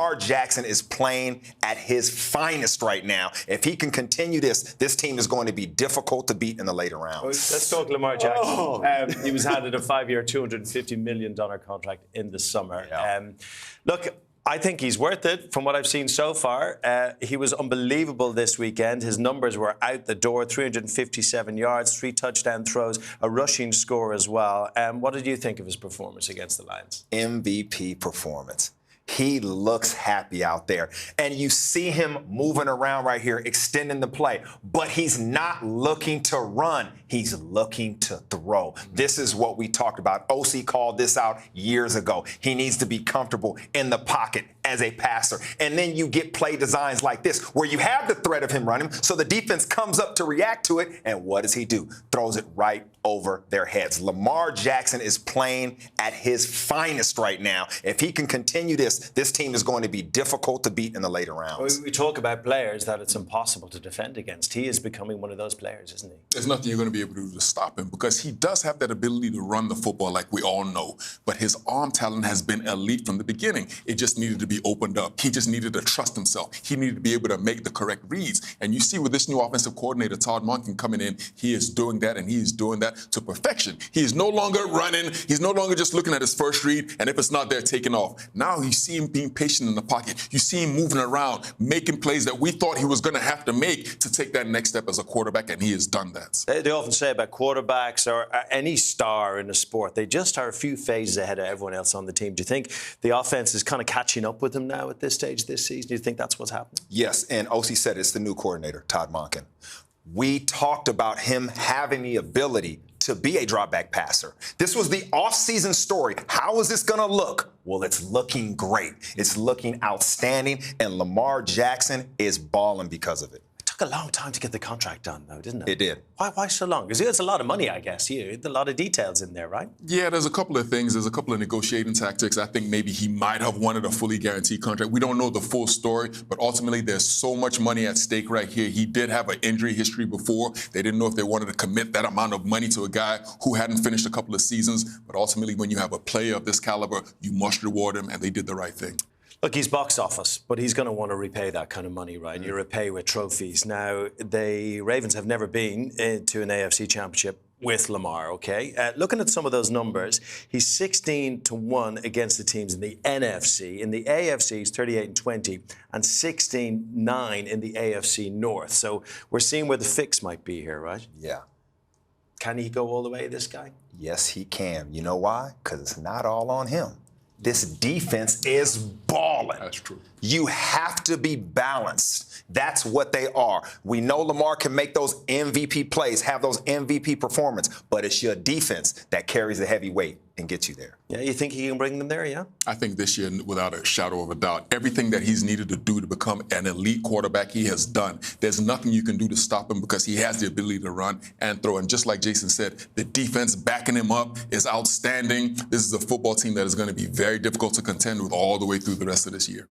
Lamar Jackson is playing at his finest right now. If he can continue this team is going to be difficult to beat in the later rounds. Let's talk Lamar Jackson. He was handed a 5-year, $250 million contract in the summer. Yeah. Look, I think he's worth it from what I've seen so far. He was unbelievable this weekend. His numbers were out the door, 357 yards, 3 touchdown throws, a rushing score as well. What did you think of his performance against the Lions? MVP performance. He looks happy out there. And you see him moving around right here, extending the play. But he's not looking to run. He's looking to throw. This is what we talked about. Osi called this out years ago. He needs to be comfortable in the pocket as a passer. And then you get play designs like this, where you have the threat of him running, so the defense comes up to react to it. And what does he do? Throws it right over their heads. Lamar Jackson is playing at his finest right now. If he can continue this team is going to be difficult to beat in the later rounds. We talk about players that it's impossible to defend against. He is becoming one of those players, isn't he? There's nothing you're going to be able to do to stop him, because he does have that ability to run the football like we all know. But his arm talent has been elite from the beginning. It just needed to be opened up. He just needed to trust himself. He needed to be able to make the correct reads. And you see with this new offensive coordinator, Todd Monken, coming in, he is doing that, and he is doing that to perfection. He is no longer running. He's no longer just looking at his first read, and if it's not there, taking off. Now you see him being patient in the pocket. You see him moving around, making plays that we thought he was going to have to make to take that next step as a quarterback, and he has done that. They often say about quarterbacks or any star in a sport, they just are a few phases ahead of everyone else on the team. Do you think the offense is kind of catching up with them now at this stage this season? Do you think that's what's happening? Yes, and Osi said it's the new coordinator, Todd Monken. We talked about him having the ability to be a drop-back passer. This was the off-season story. How is this going to look? Well, it's looking great. It's looking outstanding, and Lamar Jackson is balling because of it. It took a long time to get the contract done, though, didn't it? It did. Why so long? Because it's a lot of money, I guess. A lot of details in there, right? Yeah, there's a couple of things. There's a couple of negotiating tactics. I think maybe he might have wanted a fully guaranteed contract. We don't know the full story, but ultimately there's so much money at stake right here. He did have an injury history before. They didn't know if they wanted to commit that amount of money to a guy who hadn't finished a couple of seasons. But ultimately, when you have a player of this caliber, you must reward him, and they did the right thing. Look, he's box office, but he's going to want to repay that kind of money, right? You repay with trophies. Now, the Ravens have never been to an AFC championship with Lamar, OK? Looking at some of those numbers, he's 16-1 against the teams in the NFC. In the AFC, he's 38-20 and 16-9 in the AFC North. So we're seeing where the fix might be here, right? Yeah. Can he go all the way, this guy? Yes, he can. You know why? Because it's not all on him. This defense is balling. That's true. You have to be balanced. That's what they are. We know Lamar can make those MVP plays, have those MVP performance, but it's your defense that carries the heavy weight and gets you there. Yeah, you think he can bring them there, yeah? I think this year, without a shadow of a doubt, everything that he's needed to do to become an elite quarterback, he has done. There's nothing you can do to stop him because he has the ability to run and throw. And just like Jason said, the defense backing him up is outstanding. This is a football team that is going to be very difficult to contend with all the way through the rest of this year.